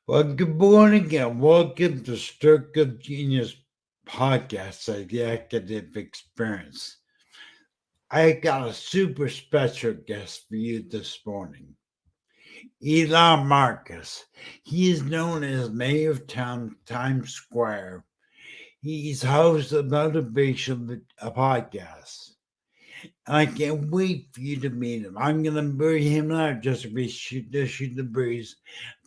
Well, good morning and welcome to Stroke of Genius podcast of the academic experience. I got a super special guest for you this morning. Eli Marcus. He is known as Mayor of Times Square. He's host of Motivation podcast. I can't wait for you to meet him. I'm going to bring him out just to be shoot the breeze,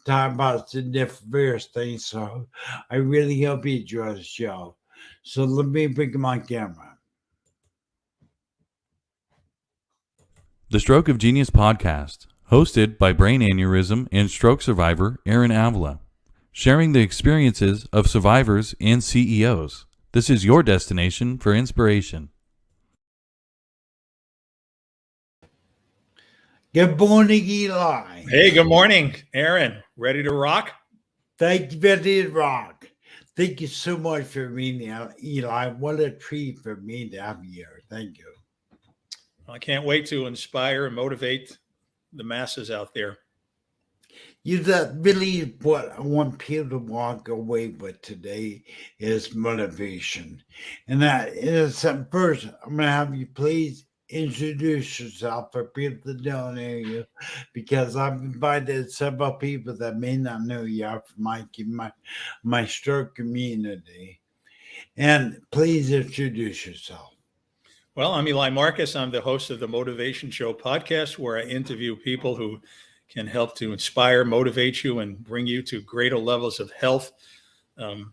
talk about the different various things. So I really hope you enjoy the show. So let me bring my camera. The Stroke of Genius podcast, hosted by brain aneurysm and stroke survivor Aaron Avila, sharing the experiences of survivors and CEOs. This is your destination for inspiration. Good morning, Eli. Hey, good morning, Aaron. Ready to rock? Thank you, Betty Rock. Thank you so much for meeting out, Eli. What a treat for me to have you here. Thank you. I can't wait to inspire and motivate the masses out there. That really what I want people to walk away with today is motivation. And that is first, I'm going to have you please introduce yourself for people that don't know you, because I've invited several people that may not know you from my stroke community. And please introduce yourself. Well, I'm Eli Marcus. I'm the host of the Motivation Show podcast, where I interview people who can help to inspire, motivate you, and bring you to greater levels of health, and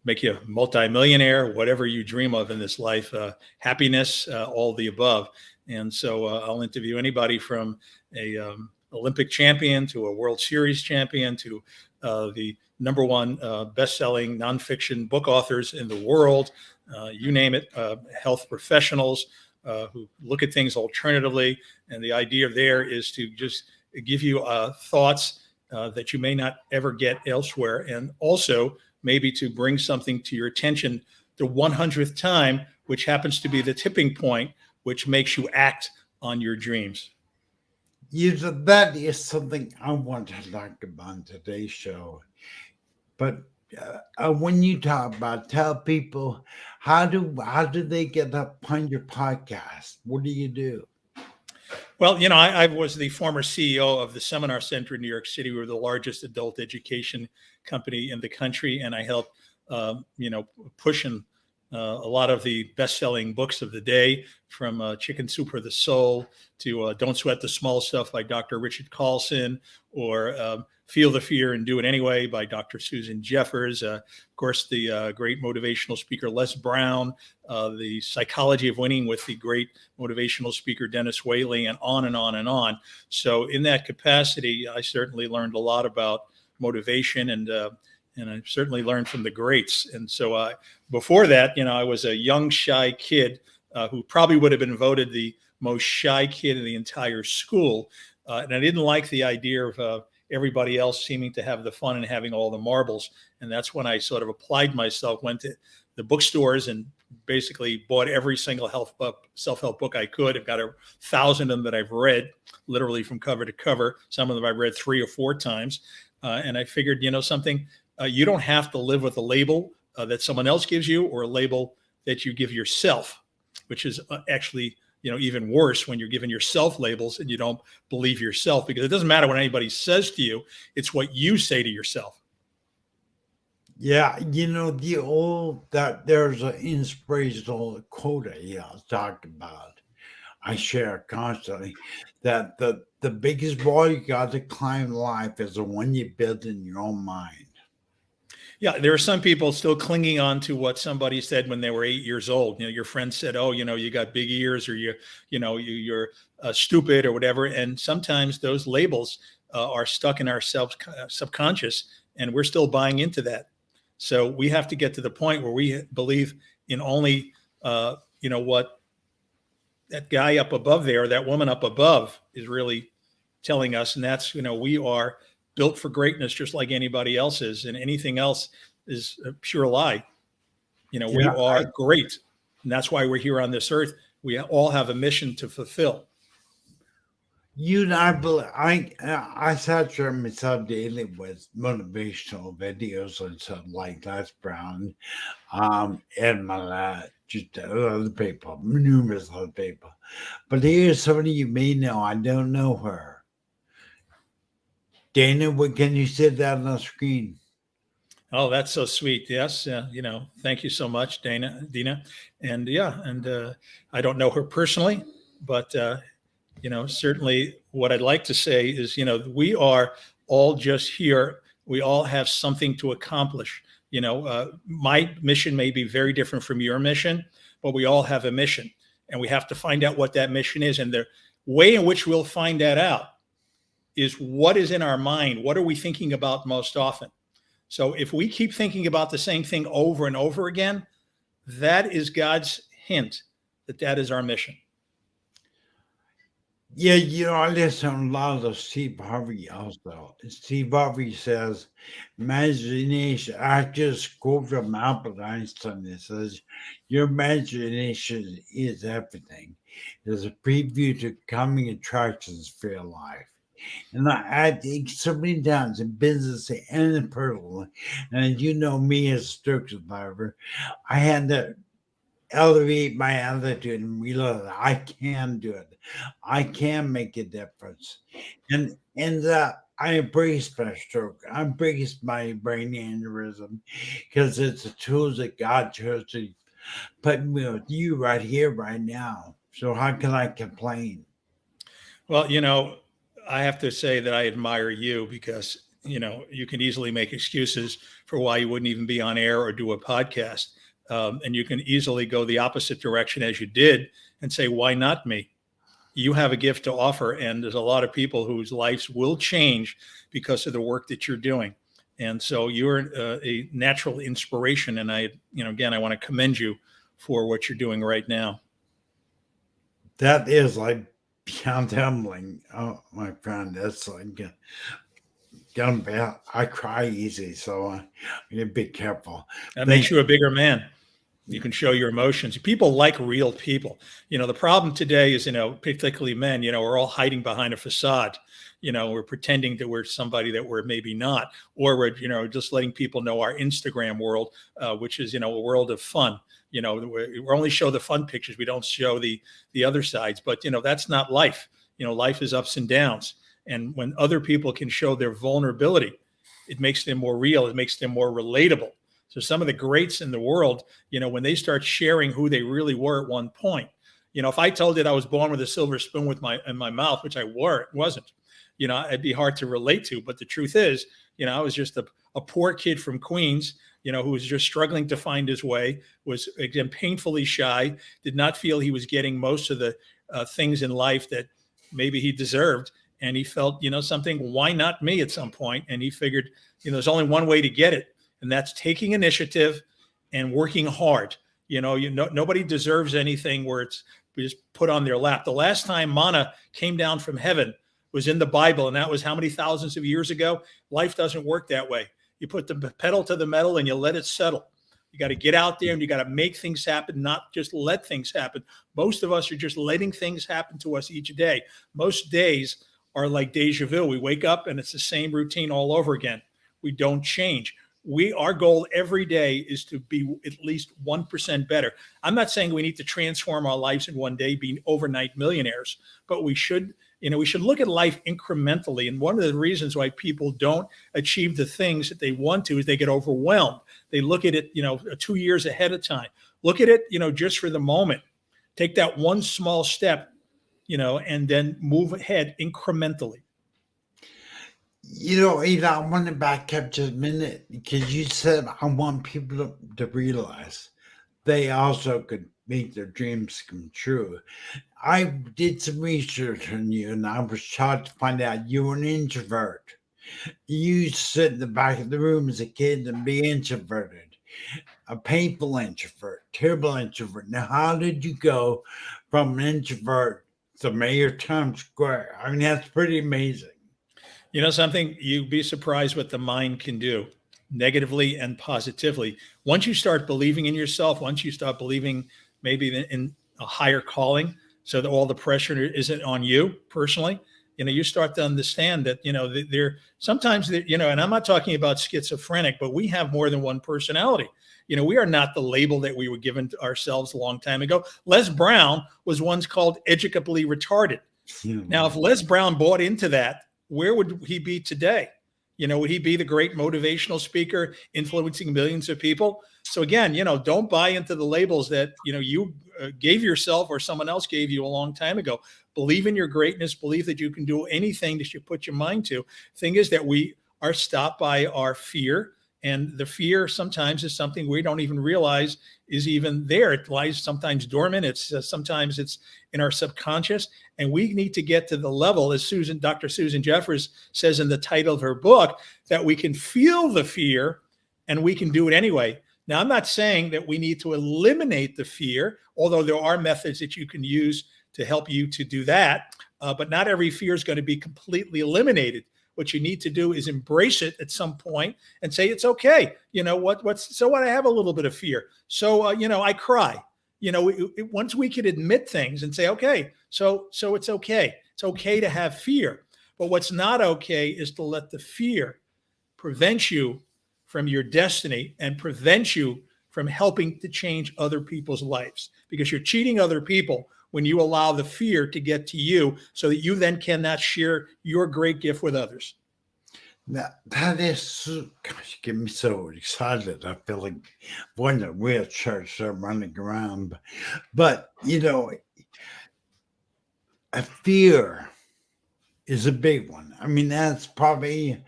make you a multimillionaire, whatever you dream of in this life, happiness, all the above. And so I'll interview anybody from a Olympic champion to a World Series champion to the number one best-selling nonfiction book authors in the world, you name it, health professionals who look at things alternatively. And the idea there is to just give you thoughts that you may not ever get elsewhere, and also maybe to bring something to your attention the 100th time, which happens to be the tipping point, which makes you act on your dreams. That is something I want to talk about on today's show. But when you talk about, tell people, how do they get up on your podcast? What do you do? Well, I was the former CEO of the Seminar Center in New York City. We were the largest adult education company in the country, and I helped, pushing a lot of the best-selling books of the day, from Chicken Soup for the Soul to Don't Sweat the Small Stuff by Dr. Richard Carlson, or Feel the Fear and Do It Anyway by Dr. Susan Jeffers. Of course, the great motivational speaker Les Brown, The Psychology of Winning with the great motivational speaker Denis Waitley, and on and on and on. So in that capacity, I certainly learned a lot about motivation, and I certainly learned from the greats. And so before that, I was a young, shy kid who probably would have been voted the most shy kid in the entire school. And I didn't like the idea of everybody else seeming to have the fun and having all the marbles. And that's when I sort of applied myself, went to the bookstores and basically bought every single self-help book I could. I've got 1,000 of them that I've read, literally from cover to cover. Some of them I've read 3 or 4 times. And I figured, something, you don't have to live with a label that someone else gives you, or a label that you give yourself, which is actually even worse when you're giving yourself labels and you don't believe yourself, because it doesn't matter what anybody says to you. It's what you say to yourself. Yeah. There's an inspirational quote I talk about. I share constantly that the biggest wall you got to climb in life is the one you build in your own mind. Yeah, there are some people still clinging on to what somebody said when they were 8 years old. Your friend said, "Oh, you got big ears," or you're stupid, or whatever. And sometimes those labels are stuck in our subconscious, and we're still buying into that. So we have to get to the point where we believe in only, what that guy up above there, that woman up above, is really telling us, and that's we are built for greatness just like anybody else is, and anything else is a pure lie. We are great, and that's why we're here on this earth. We all have a mission to fulfill. You and I believe I saturate myself daily with motivational videos and stuff like that, Brown, and my just other people, numerous other people. But here's somebody you may know. I don't know her. Dana, what can you say that on the screen? Oh, that's so sweet. Yes. Thank you so much, Dina. And yeah, and I don't know her personally, but, certainly what I'd like to say is, we are all just here. We all have something to accomplish. My mission may be very different from your mission, but we all have a mission and we have to find out what that mission is. And the way in which we'll find that out is what is in our mind. What are we thinking about most often? So if we keep thinking about the same thing over and over again, that is God's hint that that is our mission. Yeah, I listen to a lot of Steve Harvey also. Steve Harvey says, imagination, I just quote from Albert Einstein that says, your imagination is everything. It's a preview to coming attractions for your life. And I think so many times in business and in personal, and you know me as a stroke survivor, I had to elevate my attitude and realize I can do it. I can make a difference. And I embrace my stroke. I embrace my brain aneurysm because it's the tools that God chose to put me with you right here, right now. So how can I complain? Well, I have to say that I admire you because, you can easily make excuses for why you wouldn't even be on air or do a podcast. And you can easily go the opposite direction as you did and say, why not me? You have a gift to offer. And there's a lot of people whose lives will change because of the work that you're doing. And so you're a natural inspiration. And again, I want to commend you for what you're doing right now. That is like beyond humbling. Oh, my friend, that's like I cry easy, so I gotta be careful. That makes you a bigger man. You can show your emotions. People like real people. The problem today is, particularly men, we're all hiding behind a facade. We're pretending that we're somebody that we're maybe not, or we're, just letting people know our Instagram world, which is, a world of fun. We only show the fun pictures. We don't show the other sides, but, that's not life. Life is ups and downs. And when other people can show their vulnerability, it makes them more real. It makes them more relatable. So some of the greats in the world, when they start sharing who they really were at one point, if I told you that I was born with a silver spoon in my mouth, which I wasn't, it'd be hard to relate to. But the truth is, I was just a poor kid from Queens, who was just struggling to find his way, was again painfully shy, did not feel he was getting most of the things in life that maybe he deserved. And he felt, something, why not me at some point? And he figured, there's only one way to get it. And that's taking initiative and working hard. Nobody deserves anything where it's just put on their lap. The last time manna came down from heaven was in the Bible, and that was how many thousands of years ago? Life doesn't work that way. You put the pedal to the metal and you let it settle. You got to get out there and you got to make things happen, not just let things happen. Most of us are just letting things happen to us each day. Most days are like deja vu. We wake up and it's the same routine all over again. We don't change. Our goal every day is to be at least 1% better. I'm not saying we need to transform our lives in one day, being overnight millionaires, but we should look at life incrementally. And one of the reasons why people don't achieve the things that they want to is they get overwhelmed. They look at it, 2 years ahead of time. Look at it, just for the moment. Take that one small step, and then move ahead incrementally. Eli, I want to back up just a minute because you said I want people to realize they also could make their dreams come true. I did some research on you and I was shocked to find out you were an introvert. You used to sit in the back of the room as a kid and be introverted, a painful introvert, terrible introvert. Now, how did you go from an introvert to Mayor Times Square? I mean, that's pretty amazing. Something, you'd be surprised what the mind can do, negatively and positively. Once you start believing in yourself, once you start believing maybe in a higher calling, so that all the pressure isn't on you personally, you start to understand that, they're sometimes, and I'm not talking about schizophrenic, but we have more than one personality. We are not the label that we were given to ourselves a long time ago. Les Brown was once called educably retarded. Now, if Les Brown bought into that, where would he be today? Would he be the great motivational speaker influencing millions of people? So again, don't buy into the labels that, you gave yourself or someone else gave you a long time ago. Believe in your greatness. Believe that you can do anything that you put your mind to. Thing is that we are stopped by our fear. And the fear sometimes is something we don't even realize is even there. It lies sometimes dormant. Sometimes it's in our subconscious. And we need to get to the level, as Dr. Susan Jeffers says in the title of her book, that we can feel the fear and we can do it anyway. Now, I'm not saying that we need to eliminate the fear, although there are methods that you can use to help you to do that. But not every fear is going to be completely eliminated. What you need to do is embrace it at some point and say, it's okay. So what? I have a little bit of fear. So, I cry. Once we could admit things and say, okay, so it's okay. It's okay to have fear. But what's not okay is to let the fear prevent you from your destiny and prevent you from helping to change other people's lives, because you're cheating other people when you allow the fear to get to you so that you then cannot share your great gift with others. Now, that is, gosh, get me so excited. I feel like one of the wheelchairs are running around. But, a fear is a big one. I mean, that's probably,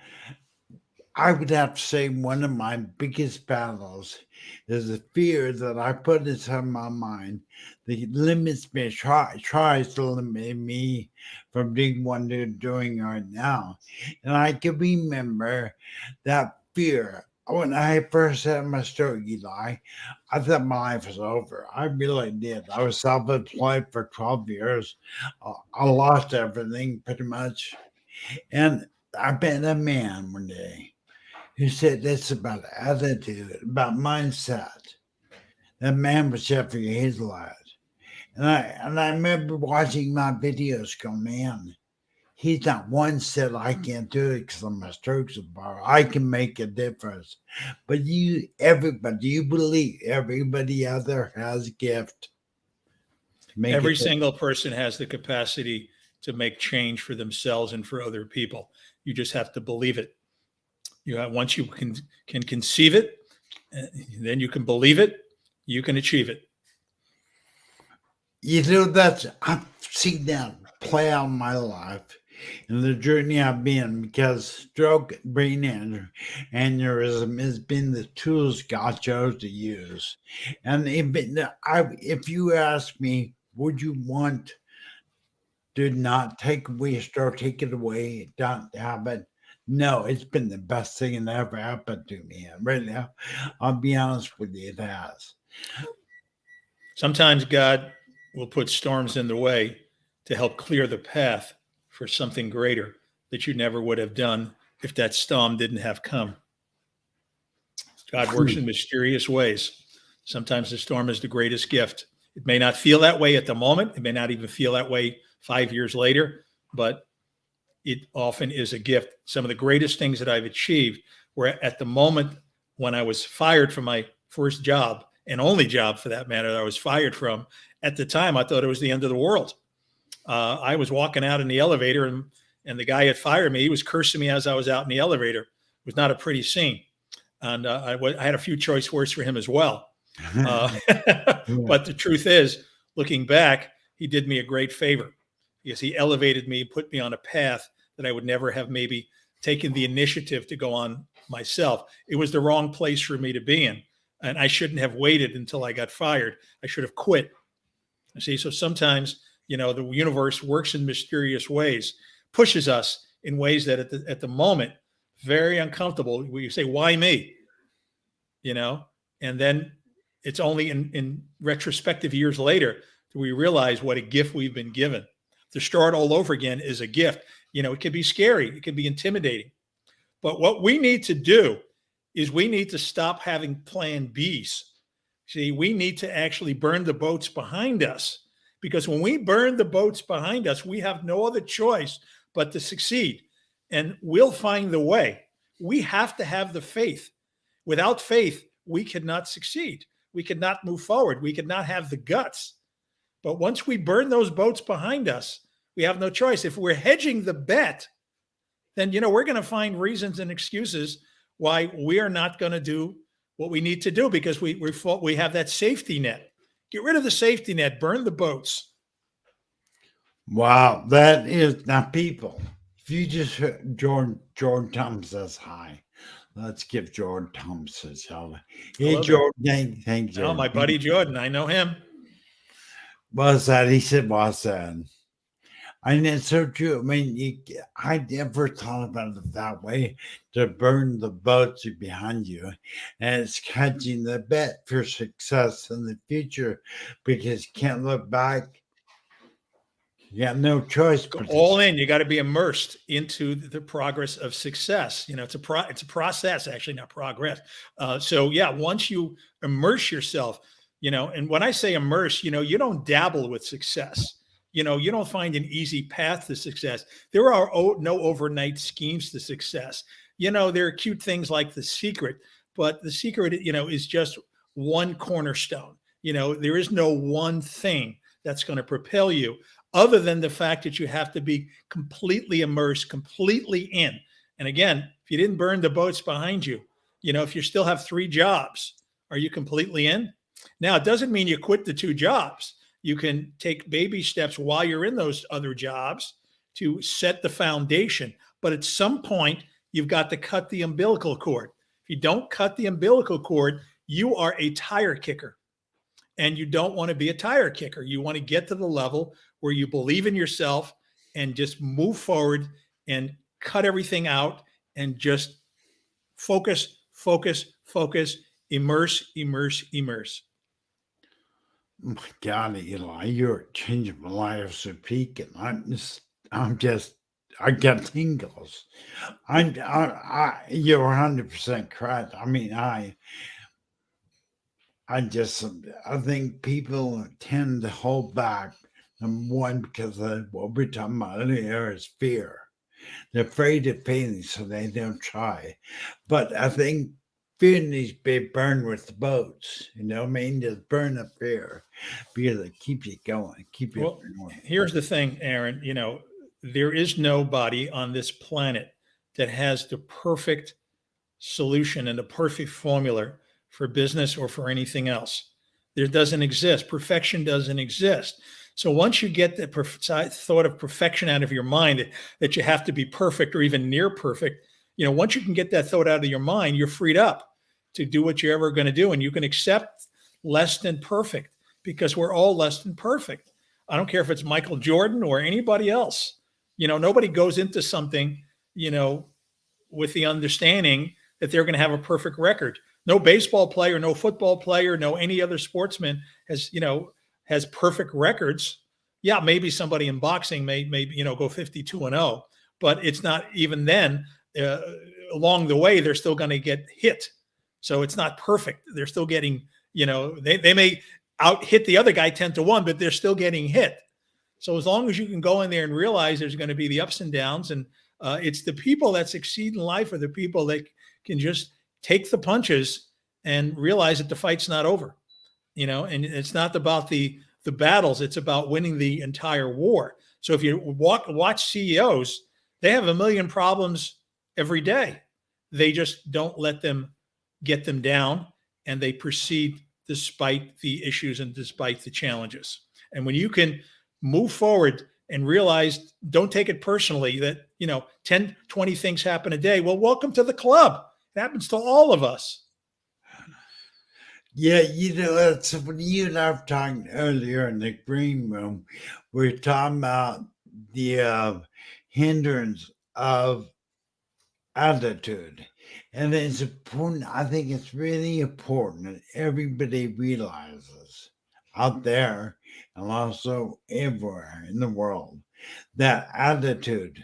I would have to say, one of my biggest battles is the fear that I put inside my mind that limits me, tries to limit me from doing what I'm doing right now. And I can remember that fear. When I first had my stroke, Eli, I thought my life was over. I really did. I was self-employed for 12 years. I lost everything pretty much. And I met a man one day who said it's about attitude, about mindset. That man was Jeffrey Hazelite. And I remember watching my videos go, man, he's not one said I can't do it because I'm a stroke survivor. I can make a difference. But you believe everybody out there has a gift. Every single person has the capacity to make change for themselves and for other people. You just have to believe it. Once you can conceive it, then you can believe it, you can achieve it. I've seen that play out in my life and the journey I've been, because stroke, brain aneurysm has been the tools God chose to use. And if you ask me, would you want to not take away a stroke, take it away, don't have it? No, it's been the best thing that ever happened to me. And right now, I'll be honest with you, it has. Sometimes God will put storms in the way to help clear the path for something greater that you never would have done if that storm didn't have come. God works in mysterious ways. Sometimes the storm is the greatest gift. It may not feel that way at the moment. It may not even feel that way 5 years later, but it often is a gift. Some of the greatest things that I've achieved were at the moment when I was fired from my first job, and only job for that matter that I was fired from. At the time, I thought it was the end of the world. I was walking out in the elevator, and the guy had fired me. He was cursing me as I was out in the elevator. It was not a pretty scene. And I had a few choice words for him as well. But the truth is, looking back, he did me a great favor, because he elevated me, put me on a path that I would never have maybe taken the initiative to go on myself. It was the wrong place for me to be in. And I shouldn't have waited until I got fired. I should have quit. See, so sometimes, the universe works in mysterious ways, pushes us in ways that at the moment, very uncomfortable. We say, why me? And then it's only in retrospective years later that we realize what a gift we've been given. To start all over again is a gift. It can be scary. It can be intimidating. But what we need to do is we need to stop having plan Bs. See, we need to actually burn the boats behind us, because when we burn the boats behind us, we have no other choice but to succeed, and we'll find the way. We have to have the faith. Without faith, we cannot succeed. We could not move forward. We could not have the guts. But once we burn those boats behind us, we have no choice. If we're hedging the bet, then, we're going to find reasons and excuses why we are not going to do what we need to do, because we have that safety net. Get rid of the safety net, burn the boats. Wow, that is now, people. If you just heard Jordan Thomas says hi. Let's give Jordan Thomas his hello. Hey, Hello, Jordan. Thank you. Oh, my buddy Jordan. I know him. What's that? He said, what's that? And it's so true. I mean, I never thought about it that way, to burn the boats behind you. And it's catching the bet for success in the future, because you can't look back. You got no choice. Go all in. You got to be immersed into the progress of success. It's a process, actually, not progress. So yeah, once you immerse yourself, and when I say immerse, you don't dabble with success. You don't find an easy path to success. There are no overnight schemes to success. There are cute things like The Secret, but The Secret, is just one cornerstone. There is no one thing that's going to propel you, other than the fact that you have to be completely immersed, completely in. And again, if you didn't burn the boats behind you, if you still have 3 jobs, are you completely in? Now, it doesn't mean you quit the 2 jobs. You can take baby steps while you're in those other jobs to set the foundation. But at some point, you've got to cut the umbilical cord. If you don't cut the umbilical cord, you are a tire kicker. And you don't want to be a tire kicker. You want to get to the level where you believe in yourself and just move forward and cut everything out and just focus, immerse. Oh my God, Eli, you're changing my life so peak, and I got tingles. You're 100% correct. I mean, I think people tend to hold back. Number one, because of what we're talking about earlier is fear. They're afraid of failing, so they don't try. But I think fear needs to be burned with the boats. Just burn the fear, because it keeps you going. Here's the thing, Aaron. There is nobody on this planet that has the perfect solution and the perfect formula for business or for anything else. There doesn't exist. Perfection doesn't exist. So once you get the thought of perfection out of your mind, that you have to be perfect or even near perfect, once you can get that thought out of your mind, you're freed up to do what you're ever going to do. And you can accept less than perfect, because we're all less than perfect. I don't care if it's Michael Jordan or anybody else. Nobody goes into something, with the understanding that they're going to have a perfect record. No baseball player, no football player, no any other sportsman has perfect records. Yeah, maybe somebody in boxing may go 52-0, but it's not even then. Along the way, they're still going to get hit. So it's not perfect. They're still getting, they may out hit the other guy 10-1, but they're still getting hit. So as long as you can go in there and realize there's going to be the ups and downs, and it's the people that succeed in life are the people that can just take the punches and realize that the fight's not over. And it's not about the battles. It's about winning the entire war. So if you watch CEOs, they have a million problems every day. They just don't let them get them down, and they proceed despite the issues and despite the challenges. And when you can move forward and realize, don't take it personally that, 10, 20 things happen a day. Well, welcome to the club. It happens to all of us. Yeah, it's when you and I were talking earlier in the green room, we were talking about the hindrance of attitude. And it's important. I think it's really important that everybody realizes out there and also everywhere in the world that attitude,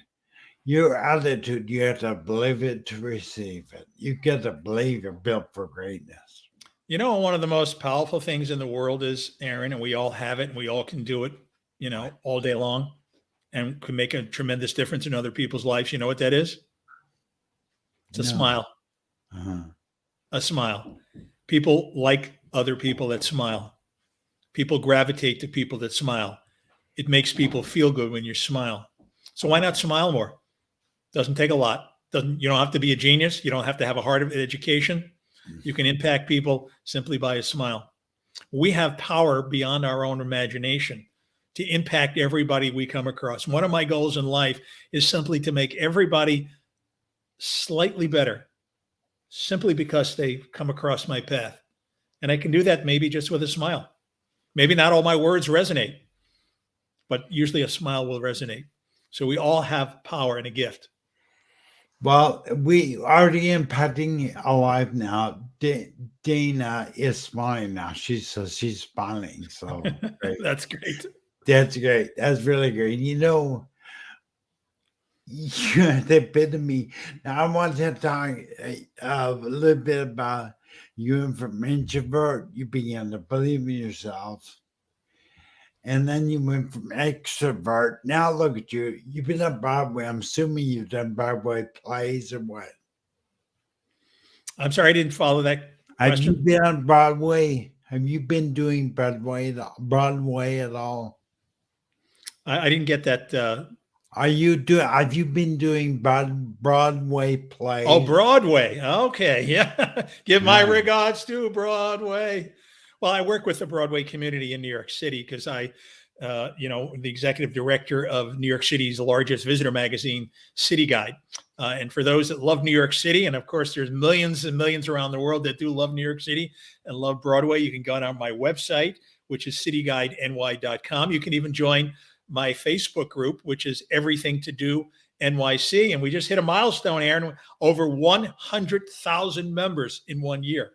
your attitude, you have to believe it to receive it. You got to believe you're built for greatness. One of the most powerful things in the world is, Aaron, and we all have it and we all can do it, all day long and can make a tremendous difference in other people's lives. You know what that is? It's a smile. Uh-huh. A smile. People like other people that smile. People gravitate to people that smile. It makes people feel good when you smile. So why not smile more? Doesn't take a lot. You don't have to be a genius. You don't have to have a hard education. You can impact people simply by a smile. We have power beyond our own imagination to impact everybody we come across. One of my goals in life is simply to make everybody slightly better, simply because they come across my path. And I can do that maybe just with a smile. Maybe not all my words resonate, but usually a smile will resonate. So we all have power and a gift. Well, we already impacting alive now. Dana is smiling now. She says she's smiling. So great. That's great. That's great. That's really great. You're the epitome. Now I want to talk a little bit about you from introvert. You began to believe in yourself. And then you went from extrovert. Now look at you. You've been on Broadway. I'm assuming you've done Broadway plays or what? I'm sorry, I didn't follow that Have question. you been on Broadway? Have you been doing Broadway at all? I didn't get that. Have you been doing Broadway plays? Oh, Broadway. Okay. Yeah. Give my Yeah. regards to Broadway. Well, I work with the Broadway community in New York City because the executive director of New York City's largest visitor magazine, City Guide. And for those that love New York City, and of course, there's millions and millions around the world that do love New York City and love Broadway, you can go on my website, which is cityguideny.com. You can even join my Facebook group, which is Everything to Do NYC. And we just hit a milestone, Aaron, over 100,000 members in 1 year.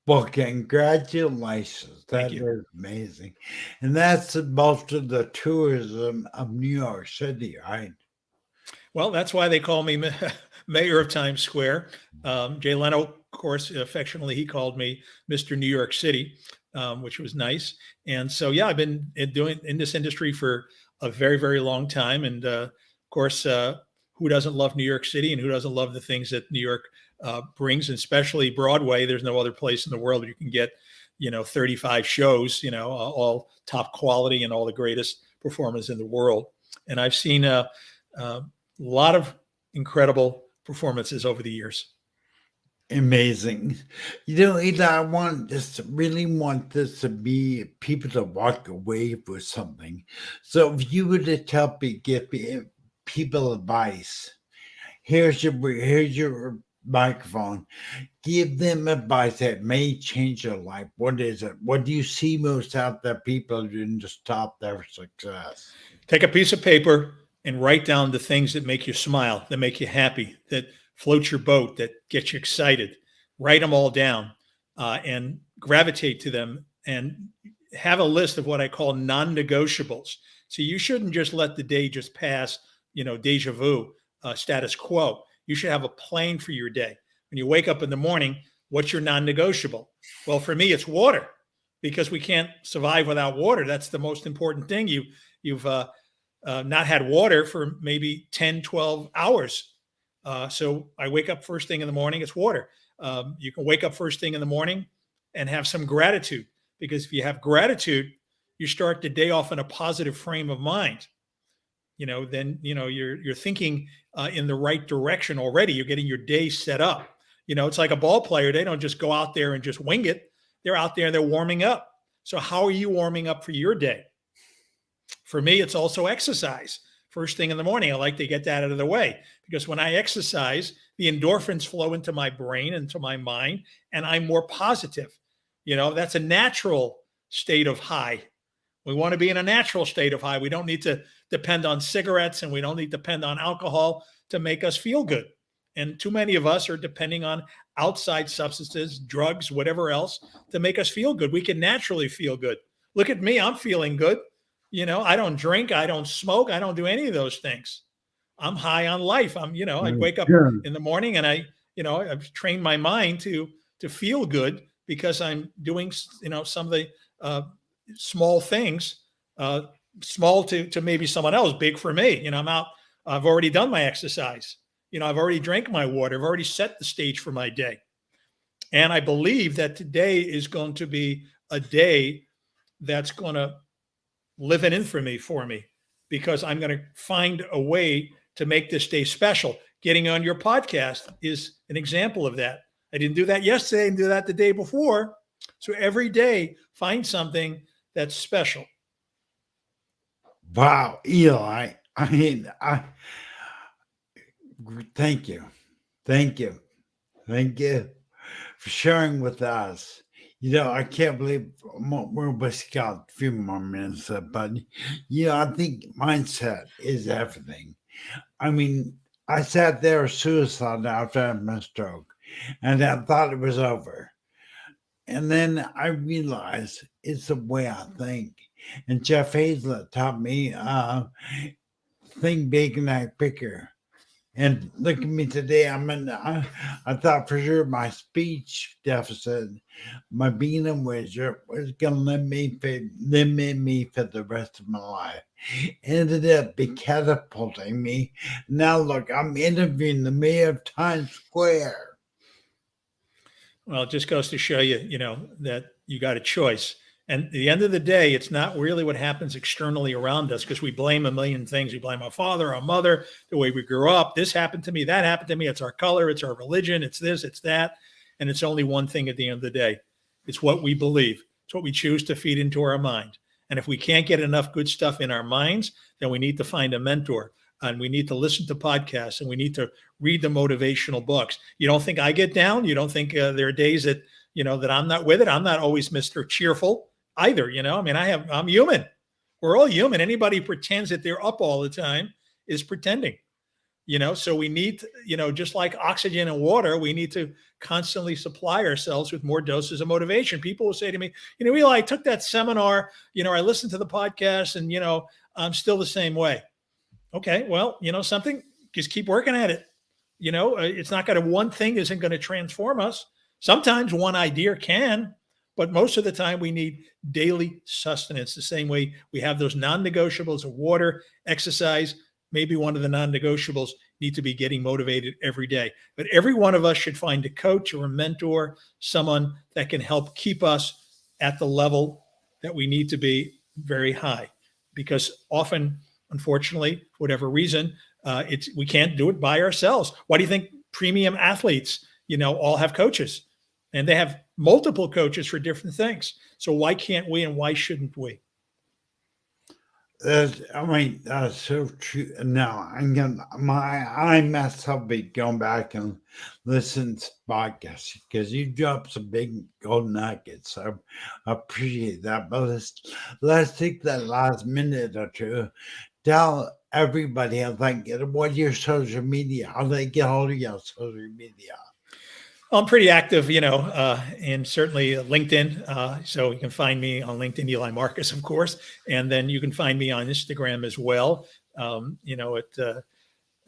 Well, congratulations. Thank That you. is amazing. And that's most of the tourism of New York City, right? Well, that's why they call me mayor of Times Square. Jay Leno, of course, affectionately, he called me Mr. New York City, which was nice. And so, yeah, I've been doing in this industry for a very, very long time. And of course, who doesn't love New York City and who doesn't love the things that New York brings, and especially Broadway? There's no other place in the world where you can get, 35 shows, all top quality and all the greatest performers in the world. And I've seen a lot of incredible performances over the years. Amazing. Eli, I want this to be people to walk away with something. So if you were to give people advice, here's your microphone. Give them advice that may change their life. What is it? What do you see most out there people doing to stop their success? Take a piece of paper and write down the things that make you smile, that make you happy, that float your boat, that get you excited. Write them all down and gravitate to them, and have a list of what I call non-negotiables. So you shouldn't just let the day just pass, deja vu, status quo. You should have a plan for your day. When you wake up in the morning, what's your non-negotiable? Well, for me, it's water, because we can't survive without water. That's the most important thing. You've not had water for maybe 10, 12 hours. So I wake up first thing in the morning, it's water. You can wake up first thing in the morning and have some gratitude, because if you have gratitude, you start the day off in a positive frame of mind. Then you're thinking in the right direction already. You're getting your day set up. It's like a ball player. They don't just go out there and just wing it. They're out there and they're warming up. So how are you warming up for your day? For me, it's also exercise. First thing in the morning, I like to get that out of the way, because when I exercise, the endorphins flow into my brain, into my mind, and I'm more positive. That's a natural state of high. We want to be in a natural state of high. We don't need to depend on cigarettes, and we don't need to depend on alcohol to make us feel good. And too many of us are depending on outside substances, drugs, whatever else, to make us feel good. We can naturally feel good. Look at me. I'm feeling good. I don't drink. I don't smoke. I don't do any of those things. I'm high on life. I wake up in the morning and I've trained my mind to feel good, because I'm doing, some of the small things small to maybe someone else, big for me. You know, I'm out, I've already done my exercise. You know, I've already drank my water. I've already set the stage for my day. And I believe that today is going to be a day that's going to live in infamy for me, because I'm going to find a way to make this day special. Getting on your podcast is an example of that. I didn't do that yesterday, I didn't do that the day before. So every day, find something that's special. Wow, Eli. I mean, thank you. Thank you. Thank you for sharing with us. You know, I can't believe we're basically got a few more minutes, but, you know, I think mindset is everything. I mean, I sat there suicide after I had my stroke, and I thought it was over. And then I realized it's the way I think. And Jeff Hazlett taught me, think big and act bigger. And look at me today. I thought for sure my speech deficit, my being a wizard, was going to limit me for the rest of my life. Ended up be catapulting me. Now look, I'm interviewing the mayor of Times Square. Well, it just goes to show you, you know, that you got a choice. And at the end of the day, it's not really what happens externally around us, because we blame a million things. We blame our father, our mother, the way we grew up. This happened to me, that happened to me. It's our color, it's our religion, it's this, it's that. And it's only one thing at the end of the day. It's what we believe. It's what we choose to feed into our mind. And if we can't get enough good stuff in our minds, then we need to find a mentor, and we need to listen to podcasts, and we need to read the motivational books. You don't think I get down? You don't think there are days that, you know, that I'm not with it? I'm not always Mr. Cheerful either. You know, I mean, I'm human. We're all human. Anybody who pretends that they're up all the time is pretending, you know. So we need, you know, just like oxygen and water, we need to constantly supply ourselves with more doses of motivation. People will say to me, you know, Eli, I took that seminar, you know, I listened to the podcast, and, you know, I'm still the same way. Okay, well, you know something, just keep working at it. You know, it's not going to, one thing isn't going to transform us. Sometimes one idea can, but most of the time we need daily sustenance. The same way we have those non-negotiables of water, exercise. Maybe one of the non-negotiables need to be getting motivated every day. But every one of us should find a coach or a mentor, someone that can help keep us at the level that we need to be, very high. Because often, unfortunately, for whatever reason, we can't do it by ourselves. Why do you think premium athletes, you know, all have coaches? And they have multiple coaches for different things. So why can't we, and why shouldn't we? I mean, that's so true. Now I myself be going back and listen to podcasts, because you dropped some big gold nuggets. So I appreciate that. But let's take that last minute or two. Tell everybody, I think, what your social media, how they get hold of your social media. I'm pretty active, you know, and certainly LinkedIn. So you can find me on LinkedIn, Eli Marcus, of course, and then you can find me on Instagram as well. You know,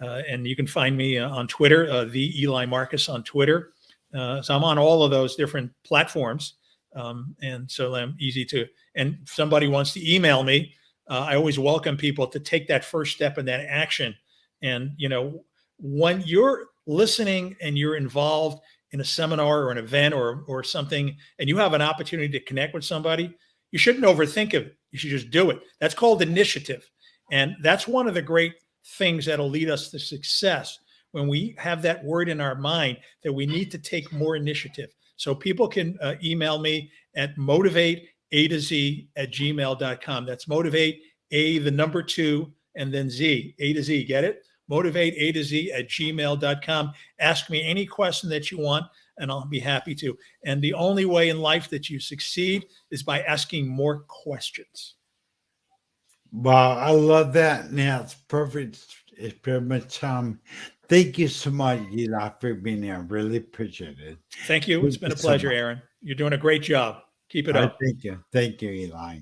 and you can find me on Twitter, the Eli Marcus on Twitter. So I'm on all of those different platforms, and so I'm easy to. And if somebody wants to email me, I always welcome people to take that first step in that action. And you know, when you're listening and you're involved in a seminar or an event or something, and you have an opportunity to connect with somebody, you shouldn't overthink it. You should just do it. That's called initiative. And that's one of the great things that'll lead us to success, when we have that word in our mind that we need to take more initiative. So people can email me at motivate@gmail.com. That's motivate, the number 2, and then Z, A to Z. Get it? motivate@gmail.com. Ask me any question that you want, and I'll be happy to. And the only way in life that you succeed is by asking more questions. Wow, I love that. Now it's perfect. It's pretty much thank you so much, Eli, for being here. I really appreciate it. Thank you. It's been a pleasure, Aaron. You're doing a great job. Keep it up. Thank you. Thank you, Eli.